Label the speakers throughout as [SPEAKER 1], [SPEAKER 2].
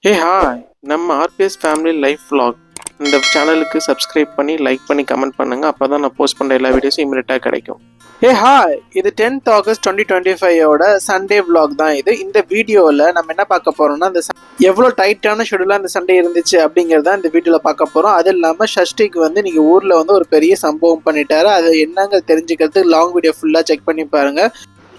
[SPEAKER 1] Hey hi, நம்ம RPS family life vlog இந்த சேனலுக்கு சப்ஸ்கிரைப் பண்ணி லைக் பண்ணி கமெண்ட் பண்ணுங்க. அப்போ தான் நான் போஸ்ட் பண்ணுற எல்லா வீடியோஸும் இமீடியட்டாக கிடைக்கும். ஹே ஹாய், இது 10th August 2025 சண்டே vlog தான் இது. இந்த வீடியோவில் நம்ம என்ன பார்க்க போகிறோம்னா அந்த எவ்வளோ டைட்டான ஷெடியூலாக அந்த சண்டே இருந்துச்சு அப்படிங்கிறத இந்த வீடியோவில் பார்க்க போகிறோம். அது இல்லாமல் ஷஷ்டிக்கு வந்து நீங்கள் ஊரில் வந்து ஒரு பெரிய சம்பவம் பண்ணிட்டாரு. அது என்னங்க தெரிஞ்சுக்கிறதுக்கு லாங் வீடியோ ஃபுல்லாக செக் பண்ணி பாருங்கள்.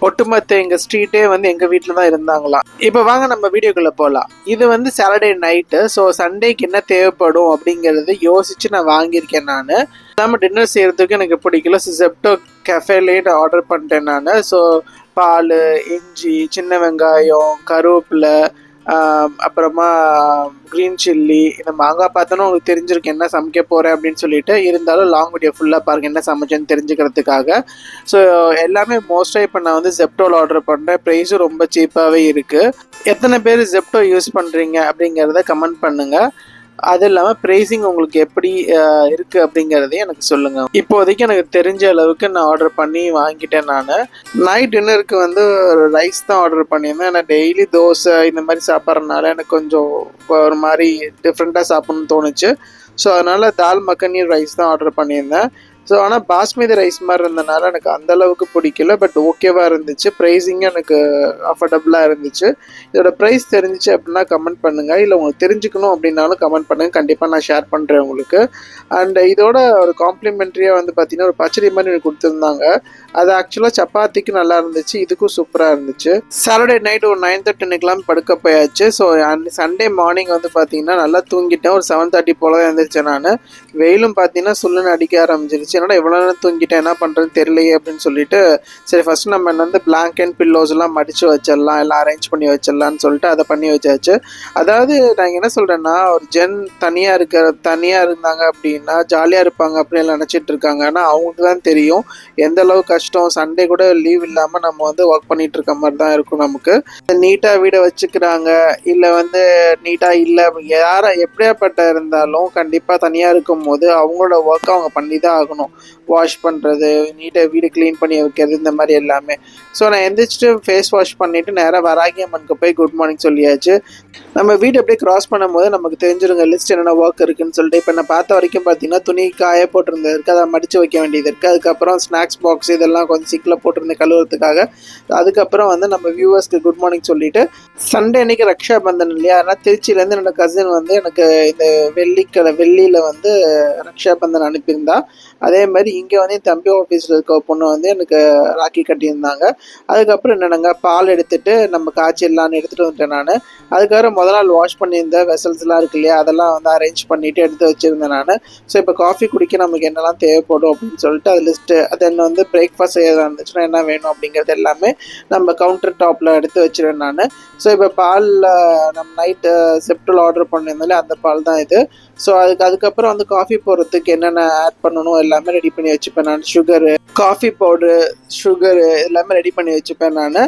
[SPEAKER 1] ஒட்டுமொத்த எங்கள் ஸ்ட்ரீட்டே வந்து எங்கள் வீட்டில் தான் இருந்தாங்களாம். இப்போ வாங்க நம்ம வீடியோக்குள்ளே போகலாம். இது வந்து சாட்டர்டே நைட்டு. ஸோ சண்டேக்கு என்ன தேவைப்படும் அப்படிங்கிறது யோசித்து நான் வாங்கியிருக்கேன். நான் இல்லாமல் டின்னர் செய்கிறதுக்கு எனக்கு பிடிக்கல. ஸோ ஜெப்டோ கஃபேலேயே ஆர்டர் பண்ணிட்டேன் நான். ஸோ பால், இஞ்சி, சின்ன வெங்காயம், கருவேப்பிலை, அப்புறமா க்ரீன் சில்லி, இந்த மாங்காய் பார்த்தோன்னா உங்களுக்கு தெரிஞ்சிருக்கு என்ன சமைக்க போகிறேன் அப்படின்னு சொல்லிட்டு. இருந்தாலும் லாங் வீடியோ ஃபுல்லாக பாருங்கள் என்ன சமைச்சேன்னு தெரிஞ்சுக்கிறதுக்காக. ஸோ எல்லாமே மோஸ்ட்டாக இப்போ நான் வந்து ஜெப்டோவில் ஆர்டர் பண்ணுறேன். ப்ரைஸும் ரொம்ப சீப்பாகவே இருக்குது. எத்தனை பேர் ஜெப்டோ யூஸ் பண்ணுறீங்க அப்படிங்கிறத கமெண்ட் பண்ணுங்கள். அது இல்லாமல் ப்ரைஸிங் உங்களுக்கு எப்படி இருக்குது அப்படிங்கிறதையும் எனக்கு சொல்லுங்கள். இப்போதைக்கு எனக்கு தெரிஞ்ச அளவுக்கு நான் ஆர்டர் பண்ணி வாங்கிட்டேன். நான் நைட் டின்னருக்கு வந்து ரைஸ் தான் ஆர்டர் பண்ணியிருந்தேன். ஏன்னா டெய்லி தோசை இந்த மாதிரி சாப்பிட்றதுனால எனக்கு கொஞ்சம் ஒரு மாதிரி டிஃப்ரெண்ட்டாக சாப்பிட்ணுன்னு தோணுச்சு. ஸோ அதனால் தால் மக்கனி ரைஸ் தான் ஆர்டர் பண்ணியிருந்தேன். ஸோ ஆனால் பாஸ்மதி ரைஸ் மாதிரி இருந்தனால எனக்கு அந்தளவுக்கு பிடிக்கல. பட் ஓகேவாக இருந்துச்சு. ப்ரைஸிங்கும் எனக்கு அஃபோர்டபுளாக இருந்துச்சு. இதோட ப்ரைஸ் தெரிஞ்சிச்சு அப்படின்னா கமெண்ட் பண்ணுங்கள். இல்லை உங்களுக்கு தெரிஞ்சுக்கணும் அப்படின்னாலும் கமெண்ட் பண்ணுங்கள். கண்டிப்பாக நான் ஷேர் பண்ணுறேன் உங்களுக்கு. அண்ட் இதோட ஒரு காம்ப்ளிமெண்ட்ரியாக வந்து பார்த்திங்கன்னா ஒரு பச்சடி மாதிரி எனக்கு கொடுத்துருந்தாங்க. அது ஆக்சுவலாக சப்பாத்திக்கு நல்லா இருந்துச்சு. இதுக்கும் சூப்பராக இருந்துச்சு. சாட்டர்டே நைட் ஒரு 9:30 படுக்க போயாச்சு. ஸோ சண்டே மார்னிங் வந்து பார்த்திங்கன்னா நல்லா தூங்கிட்டேன். ஒரு 7:30 போல தான் எழுந்திரிச்சேன் நான். வெயிலும் பார்த்திங்கன்னா சுள்ளுன்னு அடிக்க ஆரம்பிச்சிருச்சு. என்னடா எவ்வளோ நேரம் தூங்கிட்டேன், என்ன பண்ணுறதுன்னு தெரியலையே அப்படின்னு சொல்லிட்டு சரி ஃபஸ்ட்டு நம்ம வந்து பிளாங்கெட் பில்லோஸ்லாம் மடித்து வச்சிடலாம், எல்லாம் அரேஞ்ச் பண்ணி வச்சிடலான்னு சொல்லிட்டு அதை பண்ணி வச்சாச்சு. அதாவது நான் என்ன சொல்கிறேன்னா ஒரு தனியாக இருந்தாங்க அப்படின்னா ஜாலியாக இருப்பாங்க அப்படின்னு நினச்சிட்டு இருக்காங்க. ஆனால் அவங்களுக்கு தான் தெரியும் எந்த அளவுக்கு கஷ்டம். சண்டே கூட லீவ் இல்லாமல் நம்ம வந்து ஒர்க் பண்ணிட்டு இருக்க மாதிரி தான் இருக்கும். நமக்கு நீட்டாக வீடை வச்சுக்கிறாங்க இல்லை வந்து நீட்டாக இல்லை, எப்படியாப்பட்ட இருந்தாலும் கண்டிப்பாக தனியாக இருக்கும் போது அவங்களோட ஒர்க் அவங்க பண்ணி தான் ஆகணும். வாஷ் பண்ணுறது, நீட்டாக வீடு க்ளீன் பண்ணி வைக்கிறது, இந்த மாதிரி எல்லாமே. ஸோ நான் எந்திரிச்சிட்டு ஃபேஸ் வாஷ் பண்ணிவிட்டு நேராக வராகி அம்மனுக்கு போய் குட் மார்னிங் சொல்லியாச்சு. நம்ம வீடு அப்படியே கிராஸ் பண்ணும்போது நமக்கு தெரிஞ்சிருங்க லிஸ்ட் என்னென்ன ஒர்க் இருக்குதுன்னு சொல்லிட்டு. இப்போ நான் பார்த்த வரைக்கும் பார்த்தீங்கன்னா துணி காய போட்டிருந்தது இருக்குது, அதை மடித்து வைக்க வேண்டியது இருக்குது. அதுக்கப்புறம் ஸ்நாக்ஸ் பாக்ஸ் இதெல்லாம் கொஞ்சம் சிக்கில் போட்டிருந்தேன் கழுவுறதுக்காக. அதுக்கப்புறம் வந்து நம்ம வியூவர்ஸ்க்கு குட் மார்னிங் சொல்லிவிட்டு சண்டே அன்றைக்கி ரக்ஷா பந்தன் இல்லையா, அதனால் திருச்சியிலேருந்து என்னோட கசின் வந்து எனக்கு இந்த வெள்ளியில் வந்து ரக்ஷா பந்தன் அனுப்பியிருந்தா. அதே மாதிரி இங்கே வந்து என் தம்பி ஆஃபீஸில் இருக்க பொண்ணு வந்து எனக்கு ராக்கி கட்டியிருந்தாங்க. அதுக்கப்புறம் என்னென்னங்க பால் எடுத்துகிட்டு நம்ம காய்ச்சிடலான்னு எடுத்துகிட்டு வந்துட்டேன் நான். அதுக்கப்புறம் முதல் நாள் வாஷ் பண்ணியிருந்த வெசல்ஸ்லாம் இருக்கு இல்லையா, அதெல்லாம் வந்து அரேஞ்ச் பண்ணிவிட்டு எடுத்து வச்சுருந்தேன் நான். ஸோ இப்போ காஃபி குடிக்க நமக்கு என்னெல்லாம் தேவைப்படும் அப்படின்னு சொல்லிட்டு அது லிஸ்ட்டு, அது என்ன வந்து பிரேக்ஃபாஸ்ட் செய்யறதா இருந்துச்சுன்னா என்ன வேணும் அப்படிங்கிறது எல்லாமே நம்ம கவுண்டர் டாப்பில் எடுத்து வச்சுருவேன் நான். ஸோ இப்போ பாலில் நம்ம நைட்டு செப்டில் ஆர்டர் பண்ணியிருந்தாலே அந்த பால் தான் இது. ஸோ அதுக்கப்புறம் வந்து காஃபி போடுறதுக்கு என்னென்ன ஆட் பண்ணணும் எல்லாமே ரெடி பண்ணி வச்சுப்பேன் நான். சுகரு, காஃபி பவுட்ரு, சுகரு எல்லாமே ரெடி பண்ணி வச்சுப்பேன் நான்.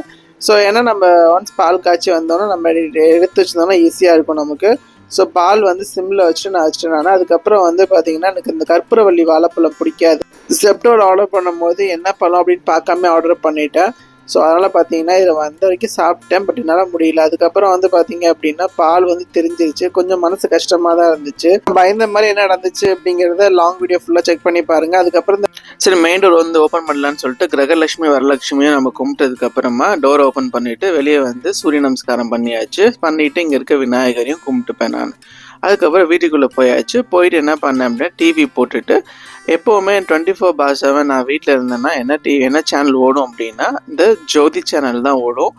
[SPEAKER 1] ஸோ ஏன்னா நம்ம ஒன்ஸ் பால் காய்ச்சி வந்தோன்னா நம்ம எடுத்து வச்சுருந்தோம்னா ஈஸியாக இருக்கும் நமக்கு. ஸோ பால் வந்து சிம்மில் வச்சுட்டு நான் வச்சுட்டேன் நான். அதுக்கப்புறம் வந்து பார்த்திங்கன்னா எனக்கு இந்த கற்பூரவள்ளி வாழைப்பழம் பிடிக்காது. செப்டோவில் ஆர்டர் பண்ணும்போது என்ன பழம் அப்படின்னு பார்க்காம ஆர்டர் பண்ணிட்டேன். ஸோ அதனால் பார்த்தீங்கன்னா இதை வந்த வரைக்கும் சாப்பிட்டேன். பட் என்னால் முடியல. அதுக்கப்புறம் வந்து பார்த்தீங்க அப்படின்னா பால் வந்து தெரிஞ்சிருச்சு. கொஞ்சம் மனசு கஷ்டமாக தான் இருந்துச்சு. பயந்த மாதிரி என்ன நடந்துச்சு அப்படிங்கிறத லாங் வீடியோ ஃபுல்லாக செக் பண்ணி பாருங்கள். அதுக்கப்புறம் சரி மெயின் டோர் வந்து ஓப்பன் பண்ணலான்னு சொல்லிட்டு கிரகலட்சுமி வரலட்சுமியை நம்ம கும்பிட்டதுக்கப்புறமா டோர் ஓப்பன் பண்ணிவிட்டு வெளியே வந்து சூரிய நமஸ்காரம் பண்ணியாச்சு. பண்ணிவிட்டு இங்கே இருக்க விநாயகரையும் கும்பிட்டுப்பேன் நான். அதுக்கப்புறம் வீட்டுக்குள்ளே போயாச்சு. போயிட்டு என்ன பண்ணேன் அப்படின்னா டிவி போட்டுட்டு எப்போவுமே 24/7 நான் வீட்டில் இருந்தேன்னா என்ன சேனல் ஓடும் அப்படின்னா இந்த ஜோதி சேனல் தான் ஓடும்.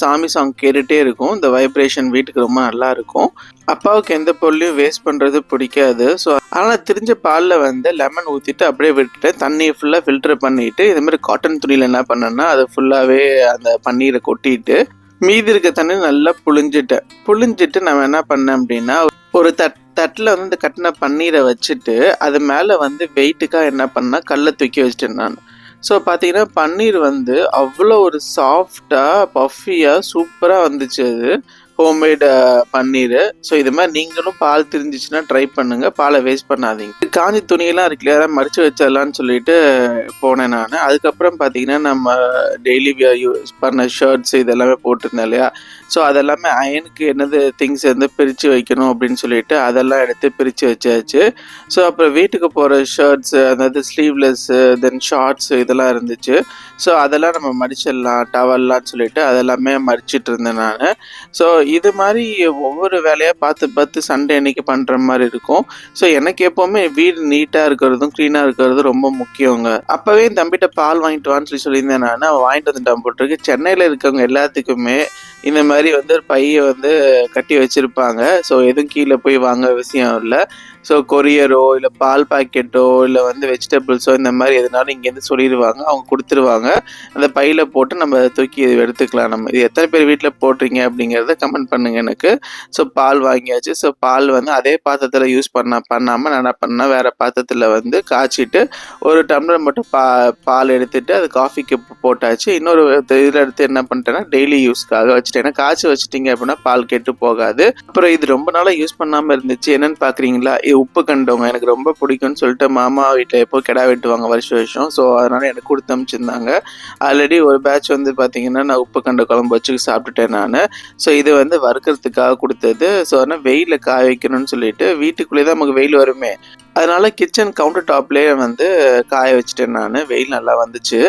[SPEAKER 1] சாமி சாங் கேட்டுகிட்டே இருக்கும். இந்த வைப்ரேஷன் வீட்டுக்கு ரொம்ப நல்லா இருக்கும். அப்பாவுக்கு எந்த பொருளையும் வேஸ்ட் பண்ணுறது பிடிக்காது. ஸோ அதனால் தெரிஞ்ச பாலில் வந்து லெமன் ஊற்றிட்டு அப்படியே விட்டுட்டேன். தண்ணியை ஃபுல்லாக ஃபில்டர் பண்ணிவிட்டு இதுமாதிரி காட்டன் துணியில் என்ன பண்ணேன்னா அதை ஃபுல்லாகவே அந்த பன்னீரை கொட்டிட்டு மீதி இருக்க தண்ணி நல்லா புழிஞ்சிட்டு நான் என்ன பண்ணேன் அப்படின்னா ஒரு தட்டில் வந்து இந்த கட்டின பன்னீரை வச்சுட்டு அது மேலே வந்து வெயிட்டுக்காக என்ன பண்ணால் கல்லை தூக்கி வச்சிட்டேன் நான். ஸோ பார்த்தீங்கன்னா பன்னீர் வந்து அவ்வளோ ஒரு சாஃப்டாக பஃபியாக சூப்பராக வந்துச்சு. அது ஹோம்மேட் பன்னீர். ஸோ இது மாதிரி நீங்களும் பால் திரிஞ்சிச்சுன்னா ட்ரை பண்ணுங்கள், பாலை வேஸ்ட் பண்ணாதீங்க. காஞ்சி துணியெல்லாம் இருக்கு இல்லையா, மடித்து வச்சிடலான்னு சொல்லிட்டு போனேன் நான். அதுக்கப்புறம் பார்த்தீங்கன்னா நம்ம டெய்லி யூஸ் பண்ண ஷர்ட்ஸ் இதெல்லாமே போட்டிருந்தேன் இல்லையா, ஸோ அதெல்லாமே அயனுக்கு என்னது திங்ஸ் வந்து பிரித்து வைக்கணும் அப்படின்னு சொல்லிட்டு அதெல்லாம் எடுத்து பிரித்து வச்சாச்சு. ஸோ அப்புறம் வீட்டுக்கு போகிற ஷர்ட்ஸு, அதாவது ஸ்லீவ்லெஸ்ஸு, தென் ஷார்ட்ஸு இதெல்லாம் இருந்துச்சு. ஸோ அதெல்லாம் நம்ம மடிச்சிடலாம் டவல்லாம் சொல்லிட்டு அதெல்லாமே மடிச்சிட்டு இருந்தேன் நான். ஸோ இது மாதிரி ஒவ்வொரு வேலையாக பார்த்து பார்த்து சண்டே அன்னைக்கு பண்ணுற மாதிரி இருக்கும். ஸோ எனக்கு எப்போவுமே வீடு நீட்டாக இருக்கிறதும் க்ளீனாக இருக்கிறதும் ரொம்ப முக்கியங்க. அப்போவே என் தம்பிகிட்ட பால் வாங்கிட்டு வான்னு சொல்லியிருந்தேன் நான். அவன் வாங்கிட்டு வந்துட்டான் போட்டிருக்கு. சென்னையில் இருக்கவங்க எல்லாத்துக்குமே இந்த மாதிரி வந்து ஒரு பையை வந்து கட்டி வச்சுருப்பாங்க. ஸோ எதுவும் கீழே போய் வாங்க அவசியம் இல்லை. ஸோ கொரியரோ இல்லை பால் பாக்கெட்டோ இல்லை வந்து வெஜிடபிள்ஸோ இந்த மாதிரி எதுனாலும் இங்கேருந்து சொல்லிடுவாங்க, அவங்க கொடுத்துருவாங்க. அந்த பையில் போட்டு நம்ம தூக்கி இது எடுத்துக்கலாம். நம்ம இது எத்தனை பேர் வீட்டில் போட்டிருங்க அப்படிங்கிறத கமெண்ட் பண்ணுங்கள் எனக்கு. ஸோ பால் வாங்கியாச்சு. ஸோ பால் வந்து அதே பாத்திரத்தில் யூஸ் பண்ணாமல் நான் என்ன பண்ணேன், வேறு பாத்திரத்தில் வந்து காய்ச்சிட்டு ஒரு டம்ளர் மட்டும் பால் எடுத்துகிட்டு அது காஃபிக்கு போட்டாச்சு. இன்னொரு இதில் எடுத்து என்ன பண்ணிட்டேன்னா டெய்லி யூஸ்க்காக வச்சுட்டேன். ஏன்னா காய்ச்சி வச்சுட்டிங்க அப்படின்னா பால் கெட்டு போகாது. அப்புறம் இது ரொம்ப நாளாக யூஸ் பண்ணாமல் இருந்துச்சு. என்னென்னு பார்க்குறீங்களா, உப்பு கண்டவங்க எனக்கு ரொம்ப பிடிக்கும்னு சொல்லிட்டு மாமா வீட்டில் எப்போ கிடா வெட்டுவாங்க வருஷம். ஸோ அதனால் எனக்கு கொடுத்து அனுப்பிச்சிருந்தாங்க. ஆல்ரெடி ஒரு பேட்ச் வந்து பார்த்தீங்கன்னா நான் உப்பு கண்ட குழம்பு வச்சு சாப்பிட்டுட்டேன் நான். ஸோ இது வந்து வறுக்கிறதுக்காக கொடுத்தது. ஸோ அதனால் வெயிலில் காய வைக்கணும்னு சொல்லிட்டு வீட்டுக்குள்ளேயே தான் நமக்கு வெயில் வருமே, அதனால கிச்சன் கவுண்டர் டாப்லேயே வந்து காய வச்சுட்டேன் நான். வெயில் நல்லா வந்துச்சு.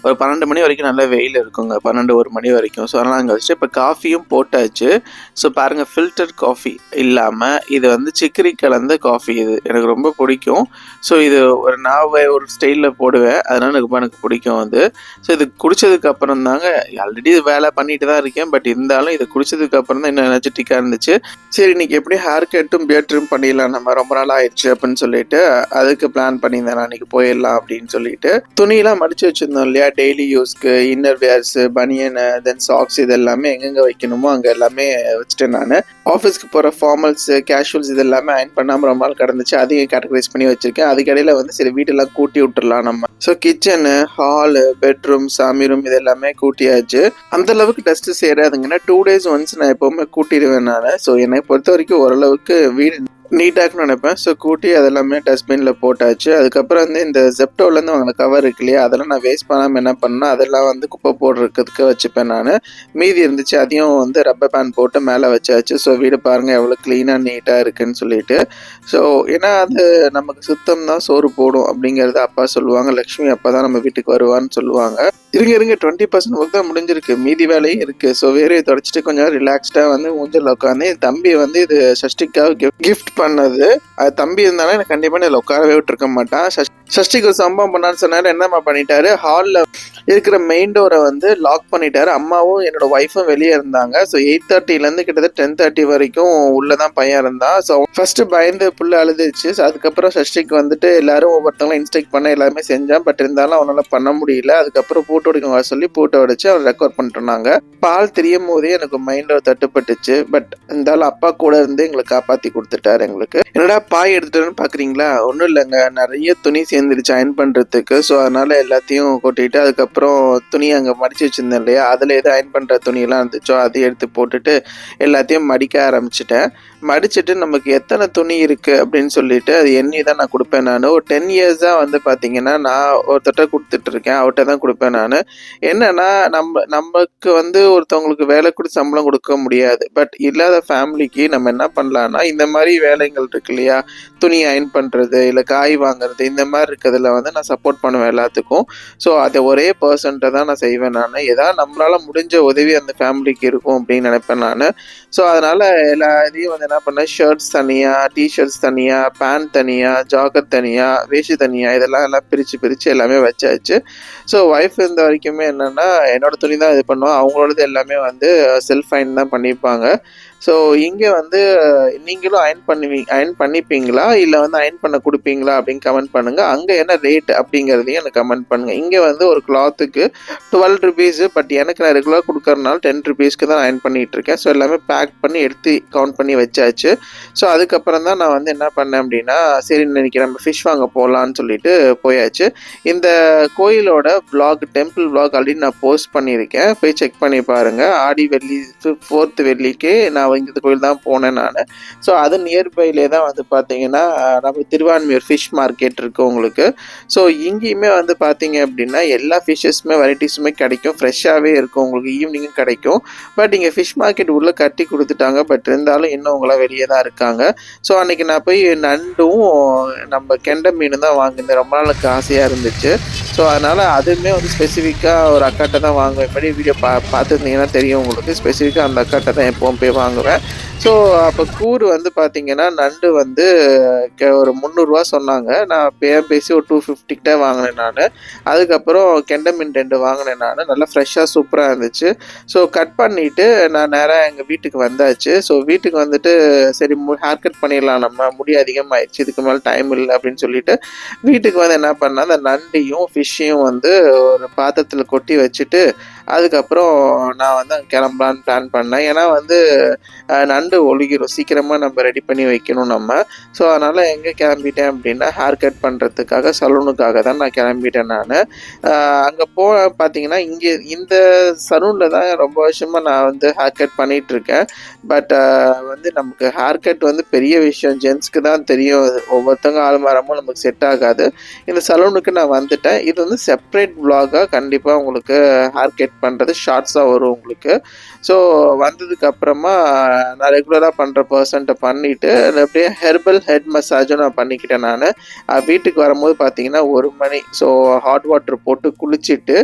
[SPEAKER 1] ஒரு 12 மணி வரைக்கும் நல்லா வெயில் இருக்குங்க, 12-1 மணி வரைக்கும். ஸோ அதனால் அங்கே வச்சுட்டு இப்போ காஃபியும் போட்டாச்சு. ஸோ பாருங்கள், ஃபில்டர் காஃபி இல்லாமல் இது வந்து சிக்கரி கலந்த காஃபி. இது எனக்கு ரொம்ப பிடிக்கும். ஸோ இது நான் ஒரு ஸ்டைலில் போடுவேன், அதனால் எனக்கு பிடிக்கும் அது. ஸோ இது குடித்ததுக்கு அப்புறம் தாங்க, ஆல்ரெடி வேலை பண்ணிட்டு தான் இருக்கேன், பட் இருந்தாலும் இதை குடித்ததுக்கு அப்புறம் தான் இன்னும் எனர்ஜெட்டிக்காக இருந்துச்சு. சரி இன்னைக்கு எப்படி ஹேர் கட்டும் பியர்ட் ட்ரிம் பண்ணிடலாம், நம்ம ரொம்ப நாள் ஆயிடுச்சு அப்படின்னு சொல்லிட்டு அதுக்கு பிளான் பண்ணியிருந்தேன் நான். இன்னைக்கு போயிடலாம் அப்படின்னு சொல்லிட்டு துணியெல்லாம் மடித்து வச்சுருந்தோம் இல்லையா, டெய்லி யூஸ்க்கு இன்னர் வேர்ஸு, பனியனு, தென் சாக்ஸ் இது எல்லாமே எங்கெங்கே வைக்கணுமோ அங்கே எல்லாமே வச்சுட்டேன் நான். ஆஃபீஸ்க்கு போகிற ஃபார்மல்ஸு, கேஷுவல்ஸ் இது எல்லாமே அயன் பண்ணாமல் ரொம்ப நாள் கிடந்துச்சு, அதையும் கேட்டகரைஸ் பண்ணி வச்சுருக்கேன். அதுக்கடையில் வந்து சரி வீட்டெல்லாம் கூட்டி விட்டுடலாம் நம்ம. ஸோ கிச்சனு, ஹாலு, பெட்ரூம், சாமி ரூம் இது எல்லாமே கூட்டியாச்சு. அந்தளவுக்கு டஸ்ட்டு சேராதுங்கன்னா 2 days ஒன்ஸ் நான் எப்போவுமே கூட்டிடுவேன் நான். ஸோ என்னை பொறுத்த வரைக்கும் ஓரளவுக்கு வீடு நீட்டாக்குன்னு நினைப்பேன். ஸோ கூட்டி அதெல்லாமே டஸ்ட்பினில் போட்டாச்சு. அதுக்கப்புறம் வந்து இந்த ஜெப்டோலேருந்து வாங்கின கவர் இருக்கு இல்லையா, அதெல்லாம் நான் வேஸ்ட் பண்ணாமல் என்ன பண்ணேன், அதெல்லாம் வந்து குப்பை போடுறதுக்கு வச்சுப்பேன் நான். மீதி இருந்துச்சு, அதையும் வந்து ரப்பர் பேண்ட் போட்டு மேலே வச்சாச்சு. ஸோ வீடு பாருங்கள் எவ்வளோ க்ளீனாக நீட்டாக இருக்குன்னு சொல்லிட்டு. ஸோ ஏன்னா அது நமக்கு சுத்தம் தான் சோறு போடும் அப்படிங்கிறத அப்பா சொல்லுவாங்க. லக்ஷ்மி அப்பா தான் நம்ம வீட்டுக்கு வருவான்னு சொல்லுவாங்க. இருங்க 20% ஒர்க் தான் முடிஞ்சிருக்கு, மீதி வேலையும் இருக்குது. ஸோ வேறு தொடச்சிட்டு கொஞ்சம் ரிலாக்ஸ்டாக வந்து ஊஞ்சல் உட்காந்து என் தம்பி வந்து இது சஷ்டிக்காக கிஃப்ட் பண்ணது. அது தம்பி இருந்தாலும் எனக்கு கண்டிப்பாக இதில் உட்காரவே விட்டுருக்க மாட்டான். சஷ்டிக்கு ஒரு சம்பவம் பண்ணான்னு சொன்னாரு. என்னம்மா பண்ணிட்டாரு, ஹாலில் இருக்கிற மெயின் டோரை வந்து லாக் பண்ணிட்டாரு. அம்மாவும் என்னோட ஒய்ஃபும் வெளியே இருந்தாங்க. ஸோ 8:30 கிட்டத்தட்ட 10:30 வரைக்கும் உள்ளே தான் பையன் இருந்தான். ஸோ ஃபர்ஸ்ட்டு பயந்து புள்ள அழுதுச்சு. ஸோ அதுக்கப்புறம் சஷ்டிக்கு வந்துட்டு எல்லாரும் ஒவ்வொருத்தவங்களும் இன்ஸ்ட்ரக்ட் பண்ண எல்லாமே செஞ்சான். பட் இருந்தாலும் அவனால் பண்ண முடியல. அதுக்கப்புறம் பூட்டு உடைக்க சொல்லி பூட்டை உடைச்சு அவன் ரெக்கார்ட் பண்ணிட்டுருந்தாங்க. பால் தெரியும் போதே எனக்கு மைண்டில் தட்டுப்பட்டுச்சு. பட் இருந்தாலும் அப்பா கூட இருந்து எங்களை காப்பாற்றி கொடுத்துட்டாரு. எங்களுக்கு என்னடா பாய் எடுத்துட்டோன்னு பார்க்குறீங்களா, ஒன்றும் இல்லைங்க, நிறைய துணி சேர்ந்துருச்சு அயன் பண்ணுறதுக்கு. ஸோ அதனால் எல்லாத்தையும் கொட்டிட்டு அதுக்கப்புறம் துணி அங்கே மடித்து வச்சுருந்தேன் இல்லையா, அதில் எது அயன் பண்ணுற துணியெல்லாம் இருந்துச்சோ அதையும் எடுத்து போட்டுட்டு எல்லாத்தையும் மடிக்க ஆரம்பிச்சிட்டேன். மடிச்சுட்டு நமக்கு எத்தனை துணி இருக்குது அப்படின்னு சொல்லிட்டு அது எண்ணி தான் நான் கொடுப்பேன் நான். ஒரு 10 years-ஆக வந்து பார்த்தீங்கன்னா நான் ஒருத்தட்ட கொடுத்துட்ருக்கேன், அவர்கிட்ட தான் கொடுப்பேன் நான். என்னன்னா நமக்கு வந்து ஒருத்தவங்களுக்கு வேலை கொடுத்து சம்பளம் கொடுக்க முடியாது. பட் இல்லாத ஃபேமிலிக்கு நம்ம என்ன பண்ணலான்னா, இந்த மாதிரி வேலைகள் இருக்கு இல்லையா, துணி அயன் பண்ணுறது இல்லை காய் வாங்குறது, இந்த மாதிரி இருக்கிறதுல வந்து நான் சப்போர்ட் பண்ணுவேன் எல்லாத்துக்கும். ஸோ அதை ஒரே பர்சன்ட்டை தான் நான் செய்வேன் நான். ஏதாவது நம்மளால் முடிஞ்ச உதவி அந்த ஃபேமிலிக்கு இருக்கும் அப்படின்னு நினைப்பேன் நான். ஸோ அதனால் எல்லா இதையும் வந்து என்ன பண்ணேன், ஷர்ட்ஸ் தனியாக, டிஷர்ட்ஸ் தனியாக, பேண்ட் தனியாக, ஜாக்கெட் தனியாக, வேஷ்டி தனியாக, இதெல்லாம் பிரித்து எல்லாமே வச்சாச்சு. ஸோ ஒய்ஃப் இருந்த வரைக்குமே என்னென்னா என்னோடய துணி தான் இது பண்ணுவோம், அவங்களோடது எல்லாமே வந்து செல்ஃப் அயன் தான் பண்ணியிருப்பாங்க. ஸோ இங்கே வந்து நீங்களும் அயர்ன் பண்ணிப்பீங்களா இல்லை வந்து அயர்ன் பண்ண கொடுப்பீங்களா அப்படின்னு கமெண்ட் பண்ணுங்கள். அங்கே என்ன ரேட் அப்படிங்கிறதையும் எனக்கு கமெண்ட் பண்ணுங்கள். இங்கே வந்து ஒரு கிளாத்துக்கு 12 ருபீஸ், பட் எனக்கு நான் ரெகுலராக கொடுக்கறதுனால 10 ருபீஸ்க்கு தான் அயர்ன் பண்ணிகிட்டு இருக்கேன். ஸோ எல்லாமே பேக் பண்ணி எடுத்து கவுண்ட் பண்ணி வச்சாச்சு. ஸோ அதுக்கப்புறம் தான் நான் வந்து என்ன பண்ணேன் அப்படின்னா, சரி இன்னைக்கு நம்ம ஃபிஷ் வாங்க போகலான்னு சொல்லிட்டு போயாச்சு. இந்த கோயிலோட டெம்பிள் விளாக் ஆல்ரெடி நான் போஸ்ட் பண்ணியிருக்கேன், போய் செக் பண்ணி பாருங்கள். ஆடி வெள்ளி 4th வெள்ளிக்கு நான் இந்த கோயில் தான் போனேன் நான். ஸோ அது நியர்பைலே தான் வந்து பார்த்தீங்கன்னா நம்ம திருவான்மியூர் ஃபிஷ் மார்க்கெட் இருக்குது உங்களுக்கு. ஸோ இங்கேயுமே வந்து பார்த்தீங்க அப்படின்னா எல்லா ஃபிஷ்ஷஸுமே வெரைட்டிஸுமே கிடைக்கும், ஃப்ரெஷ்ஷாகவே இருக்கும் உங்களுக்கு, ஈவினிங்கும் கிடைக்கும். பட் இங்கே ஃபிஷ் மார்க்கெட் உள்ளே கட்டி கொடுத்துட்டாங்க, பட் இருந்தாலும் இன்னும் உங்களாம் வெளியே தான் இருக்காங்க. ஸோ அன்றைக்கி நான் போய் நண்டும் நம்ம கெண்டை மீன் தான் வாங்கினேன், ரொம்ப நாளுக்கு ஆசையாக இருந்துச்சு. ஸோ அதனால் அதுவுமே வந்து ஸ்பெசிஃபிக்காக ஒரு அக்காட்டை தான் வாங்குவேன். எப்படி வீடியோ பார்த்துருந்தீங்கன்னா தெரியும் உங்களுக்கு, ஸ்பெசிஃபிக்காக அந்த அக்காட்டை தான் எப்போவும் போய் வாங்குவேன். ஸோ அப்போ கூறு வந்து பார்த்தீங்கன்னா நண்டு வந்து ஒரு 300 சொன்னாங்க. நான் பேசி ஒரு 250 கிட்ட வாங்கினேன் நான். அதுக்கப்புறம் கெண்டை மீன் 2 வாங்கினேன் நான், நல்லா ஃப்ரெஷ்ஷாக சூப்பராக இருந்துச்சு. ஸோ கட் பண்ணிவிட்டு நான் நேராக எங்கள் வீட்டுக்கு வந்தாச்சு. ஸோ வீட்டுக்கு வந்துட்டு சரி ஹேர் கட் பண்ணிடலாம், நம்ம முடி அதிகமாகிடுச்சு, இதுக்கு மேலே டைம் இல்லை அப்படின்னு சொல்லிட்டு வீட்டுக்கு வந்து என்ன பண்ணால் அந்த நண்டையும் ஃபிஷ்ஷையும் வந்து ஒரு பாத்திரத்தில் கொட்டி வச்சுட்டு அதுக்கப்புறம் நான் வந்து அங்கே கிளம்பலான்னு பிளான் பண்ணேன். ஏன்னா வந்து நண்டு ஒழுகிடும், சீக்கிரமாக நம்ம ரெடி பண்ணி வைக்கணும் நம்ம. ஸோ அதனால் எங்கே கிளம்பிட்டேன் அப்படின்னா ஹேர் கட் பண்ணுறதுக்காக, சலூனுக்காக தான் நான் கிளம்பிட்டேன் நான். அங்கே பார்த்தீங்கன்னா இங்கே இந்த சலூனில் தான் ரொம்ப வருஷமாக நான் வந்து ஹேர் கட் பண்ணிகிட்ருக்கேன். பட் வந்து நமக்கு ஹேர் கட் வந்து பெரிய விஷயம், ஜென்ஸ்க்கு தான் தெரியும், ஒவ்வொருத்தவங்க ஆள்மாரமும் நமக்கு செட் ஆகாது. இந்த சலூனுக்கு நான் வந்துட்டேன். இது வந்து செப்பரேட் விளாகாக கண்டிப்பாக உங்களுக்கு ஹேர் கட் பண்ணுறது ஷார்ட்ஸாக வரும் உங்களுக்கு. ஸோ வந்ததுக்கப்புறமா நான் ரெகுலராக பண்ணுற பர்சன்ட்டை பண்ணிவிட்டு அப்படியே ஹெர்பல் ஹெட் மசாஜும் நான் பண்ணிக்கிட்டேன் நான். வீட்டுக்கு வரும்போது பார்த்தீங்கன்னா 1 மணி. ஸோ ஹாட் வாட்டர் போட்டு குளிச்சுட்டு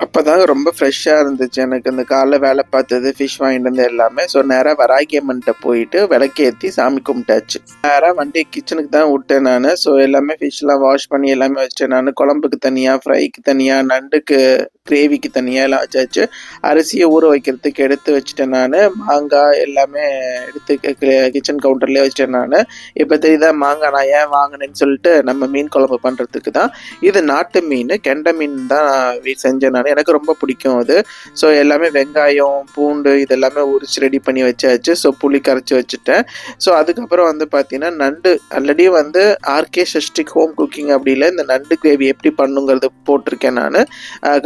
[SPEAKER 1] அப்போ தாங்க ரொம்ப ஃப்ரெஷ்ஷாக இருந்துச்சு எனக்கு. இந்த காலைல வேலை பார்த்தது, ஃபிஷ் வாங்கிட்டு வந்து எல்லாமே. ஸோ நேராக வராகியம்மன்ட்ட போயிட்டு விளக்கேற்றி சாமி கும்பிட்டாச்சு. நேராக வண்டி கிச்சனுக்கு தான் விட்டேன் நான். ஸோ எல்லாமே ஃபிஷ்லாம் வாஷ் பண்ணி எல்லாமே வச்சிட்டேன் நான். குழம்புக்கு தனியாக, ஃப்ரைக்கு தனியாக, நண்டுக்கு கிரேவிக்கு தனியாக எல்லாம் வச்சாச்சு. அரிசியை ஊற வைக்கிறதுக்கு எடுத்து வச்சுட்டேன் நான். மாங்காய் எல்லாமே எடுத்து கிச்சன் கவுண்டர்லேயே வச்சுட்டேன் நான். இப்போ தெரியுதா மாங்காய் நான் ஏன் வாங்கினேன்னு சொல்லிட்டு, நம்ம மீன் குழம்பு பண்ணுறதுக்கு தான். இது நாட்டு மீன், கெண்டை மீன் தான் செஞ்சேன் நான். எனக்கு ரொம்ப பிடிக்கும் அது. ஸோ எல்லாமே வெங்காயம், பூண்டு இதெல்லாமே உரிச்சு ரெடி பண்ணி வச்சாச்சு. ஸோ புளி கரைச்சி வச்சுட்டேன். ஸோ அதுக்கப்புறம் வந்து பார்த்தீங்கன்னா நண்டு ஆல்ரெடி வந்து ஆர்கே ஷஷ்டிக் ஹோம் குக்கிங் அப்படியில் இந்த நண்டு கிரேவி எப்படி பண்ணுங்கிறது போட்டிருக்கேன் நான்.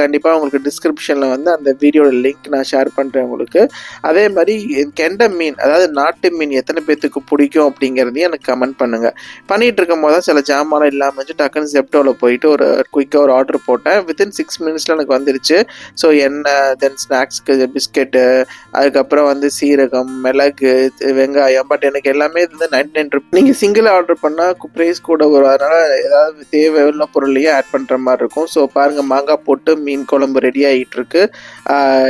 [SPEAKER 1] கண்டிப்பாக உங்களுக்கு டிஸ்கிரிப்ஷனில் வந்து அந்த வீடியோட லிங்க் நான் ஷேர் பண்ணுறேன் உங்களுக்கு. அதே மாதிரி கெண்டை மீன், அதாவது நாட்டு மீன் எத்தனை பேர்த்துக்கு பிடிக்கும் அப்படிங்கிறதையும் எனக்கு கமெண்ட் பண்ணுங்கள். பண்ணிகிட்டு இருக்கும் போது தான் சில ஜாமான் இல்லாமல் வச்சு டக்குன்னு ஜெப்டோவில் போயிட்டு ஒரு குயிக்காக ஒரு ஆர்டர் போட்டேன். வித்தின் 6 மினிட்ஸில் எனக்கு வந்துருச்சு. ஸோ எண்ணெய், தென் ஸ்நாக்ஸ்க்கு பிஸ்கெட்டு, அதுக்கப்புறம் வந்து சீரகம், மிளகு, வெங்காயம். பட் எனக்கு எல்லாமே வந்து 99 ருபீஸ். நீங்கள் சிங்கிள் ஆர்டர் பண்ணால் ப்ரைஸ் கூட வரும், அதனால் ஏதாவது தேவையுள்ள பொருளையே ஆட் பண்ணுற மாதிரி இருக்கும். ஸோ பாருங்கள், மாங்காய் போட்டு மீன் குழம்பு ரெடி ஆகிட்டு இருக்கு.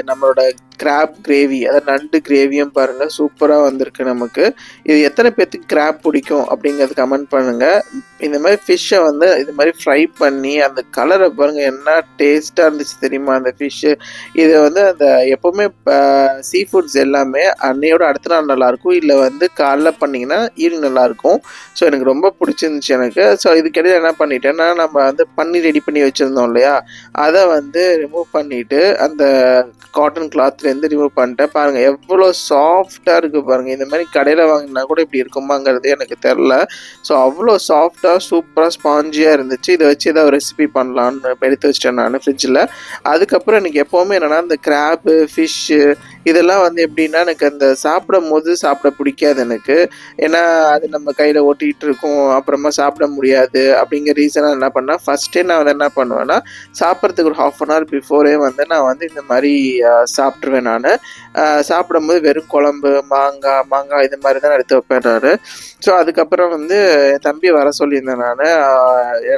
[SPEAKER 1] நம்மளோட கிராப் கிரேவி, அதாவது நண்டு கிரேவியும் பாருங்கள் சூப்பராக வந்திருக்கு நமக்கு. இது எத்தனை பேர்த்துக்கு கிராப் பிடிக்கும் அப்படிங்கிறது கமெண்ட் பண்ணுங்கள். இந்த மாதிரி ஃபிஷ்ஷை வந்து இது மாதிரி ஃப்ரை பண்ணி அந்த கலரை பாருங்கள் என்ன டேஸ்ட்டாக இருந்துச்சு தெரியுமா அந்த ஃபிஷ்ஷு. இது வந்து அந்த எப்போவுமே சீ ஃபுட்ஸ் எல்லாமே அன்னையோட அடுத்த நாள் நல்லாயிருக்கும், இல்லை வந்து காலைல பண்ணிங்கன்னா ஈவினிங் நல்லாயிருக்கும். ஸோ எனக்கு ரொம்ப பிடிச்சிருந்துச்சு எனக்கு. ஸோ இதுக்கிடையில் என்ன பண்ணிட்டேன்னா, நம்ம வந்து பண்ணி ரெடி பண்ணி வச்சுருந்தோம் இல்லையா, அதை வந்து ரிமூவ் பண்ணிவிட்டு அந்த காட்டன் கிளாத்லேருந்து ரிமூவ் பண்ணிட்டேன். பாருங்கள் எவ்வளோ சாஃப்டாக இருக்குது பாருங்கள். இந்த மாதிரி கடையில் வாங்கினா கூட இப்படி இருக்குமாங்கிறது எனக்கு தெரில. ஸோ அவ்வளோ சாஃப்டாக சூப்பராக ஸ்பாஞ்சியாக இருந்துச்சு. இதை வச்சு ஏதாவது ரெசிபி பண்ணலான்னு எடுத்து வச்சிட்டேன் நான் ஃப்ரிட்ஜில். அதுக்கப்புறம் எனக்கு எப்போவுமே என்னென்னா இந்த கிராப்பு, ஃபிஷ்ஷு இதெல்லாம் வந்து எப்படின்னா எனக்கு அந்த சாப்பிடும் போது சாப்பிட பிடிக்காது எனக்கு. ஏன்னா அது நம்ம கையில் ஓட்டிகிட்டு இருக்கும், அப்புறமா சாப்பிட முடியாது. அப்படிங்கிற ரீசனாக என்ன பண்ணால் ஃபஸ்ட்டே நான் வந்து என்ன பண்ணுவேன்னா, சாப்பிட்றதுக்கு ஒரு 1/2 hour பிஃபோரே வந்து நான் வந்து இந்த மாதிரி சாப்பிட்ருவேன் நான். சாப்பிடும்போது வெறும் குழம்பு, மாங்காய் இது மாதிரி தான் எடுத்து வைப்பேன் நான். ஸோ அதுக்கப்புறம் வந்து என் தம்பி வர சொல்லியிருந்தேன் நான்,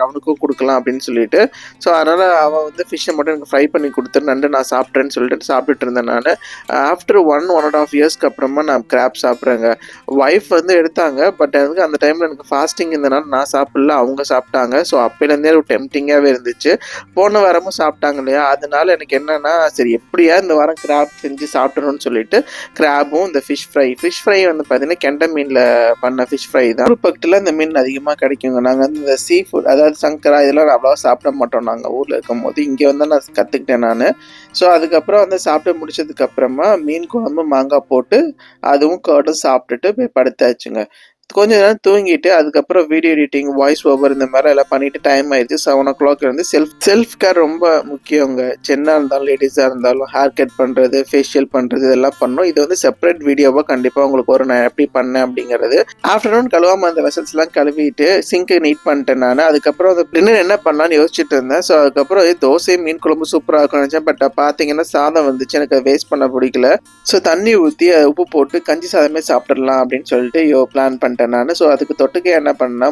[SPEAKER 1] அவனுக்கும் கொடுக்கலாம் அப்படின்னு சொல்லிட்டு. ஸோ அதனால் அவன் வந்து ஃபிஷ்ஷை மட்டும் எனக்கு ஃப்ரை பண்ணி கொடுத்துட்டு நண்டு நான் சாப்பிட்றேன்னு சொல்லிட்டு சாப்பிட்டுட்டு இருந்தேன் நான். ஆஃப்டர் 1.5 இயர்ஸ்க்கு அப்புறமா நான் கிராப் சாப்பிட்றேங்க. ஒய்ஃப் வந்து எடுத்தாங்க. பட் எனக்கு அந்த டைமில் எனக்கு ஃபாஸ்டிங் இருந்தனால நான் சாப்பிடல, அவங்க சாப்பிட்டாங்க. ஸோ அப்போலேருந்தே ஒரு டெம்டிங்காகவே இருந்துச்சு. போன வாரமும் சாப்பிட்டாங்க இல்லையா, அதனால எனக்கு என்னென்னா சரி எப்படியா இந்த வாரம் கிராப் செஞ்சு சாப்பிடணும்னு சொல்லிட்டு கிராப்பும் இந்த ஃபிஷ் ஃப்ரை வந்து பார்த்தீங்கன்னா கெண்டை மீனில் பண்ண ஃபிஷ் ஃப்ரை தான். ஒரு பக்கத்தில் இந்த மீன் அதிகமாக கிடைக்குங்க. நாங்கள் வந்து இந்த சீ ஃபுட் அதாவது சங்கரா இதெல்லாம் அவ்வளோவா சாப்பிட மாட்டோம் நாங்கள் ஊரில் இருக்கும் போது. இங்கே வந்து நான் கற்றுக்கிட்டேன் நான். ஸோ அதுக்கப்புறம் வந்து சாப்பிட்டு முடிச்சதுக்கப்புறமா மீன் குழம்பு மாங்காய் போட்டு அதுவும் கர்டும் சாப்பிட்டுட்டு போய் படுத்தாச்சுங்க. கொஞ்ச நேரம் தூங்கிட்டு அதுக்கப்புறம் வீடியோ எடிட்டிங், வாய்ஸ் ஓவர் இந்த மாதிரி எல்லாம் பண்ணிட்டு டைம் ஆயிடுச்சு. 7 o'clock இருந்து செல்ஃப் கேர் ரொம்ப முக்கியங்க. ஜென்னாக இருந்தாலும் லேடிஸாக இருந்தாலும் ஹேர் கட் பண்ணுறது, ஃபேஷியல் பண்ணுறது இதெல்லாம் பண்ணணும். இது வந்து செப்பரேட் வீடியோவாக கண்டிப்பாக உங்களுக்கு ஒரு நான் எப்படி பண்ணேன் அப்படிங்கிறது. ஆஃப்டர்நூன் கழுவாமல் அந்த வெசல்ஸ்லாம் கழுவிட்டு சிங்கை நீட் பண்ணிட்டேன் நான். அதுக்கப்புறம் அந்த டின்னர் என்ன பண்ணலான்னு யோசிச்சுட்டு இருந்தேன். ஸோ அதுக்கப்புறம் தோசை மீன் குழம்பு சூப்பராக இருக்கும் நினச்சேன். பட் பார்த்தீங்கன்னா சாதம் வந்துச்சு, எனக்கு அதை வேஸ்ட் பண்ண பிடிக்கல. ஸோ தண்ணி ஊற்றி உப்பு போட்டு கஞ்சி சாதமே சாப்பிட்றலாம் அப்படின்னு சொல்லிட்டு பிளான் பண்ணிட்டேன் நான். ஸோ அதுக்கு தொட்டுக்க என்ன பண்ணேன்னா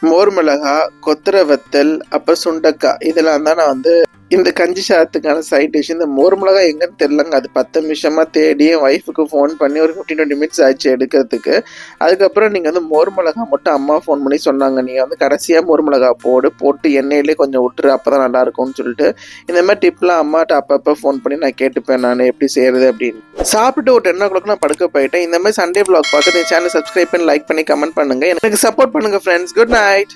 [SPEAKER 1] மோர் மிளகா, கொத்தரை வத்தல், அப்புறம் சுண்டக்காய் இதெல்லாம் தான் நான் வந்து இந்த கஞ்சி சாதத்துக்கான சைட் டிஷ். இந்த மோர் மிளகா எங்கன்னு தெரியலங்க. அது 10 நிமிஷமா தேடி என் ஒய்ஃபுக்கு ஃபோன் பண்ணி ஒரு 15-20 மினிட்ஸ் ஆச்சு எடுக்கிறதுக்கு. அதுக்கப்புறம் நீங்கள் வந்து மோர் மிளகா மட்டும் அம்மா ஃபோன் பண்ணி சொன்னாங்க, நீங்கள் வந்து கடைசியாக மோர் மிளகா போட்டு எண்ணெயிலே கொஞ்சம் விட்டுரு, அப்போ தான் நல்லாயிருக்கும்னு சொல்லிட்டு இந்த மாதிரி டிப்லாம் அம்மாட்ட அப்பப்போ ஃபோன் பண்ணி நான் கேட்டுப்பேன் நான் எப்படி செய்கிறது அப்படின்னு. சாப்பிட்டு ஒரு 10 o'clock நான் படுக்க போயிட்டேன். இந்த மாதிரி சண்டே vlog பார்த்து என் சேனல் சப்ஸ்கிரைப் பண்ணி லைக் பண்ணி கமெண்ட் பண்ணுங்கள். எனக்கு சப்போர்ட் பண்ணுங்கள் ஃப்ரெண்ட்ஸ். Good night.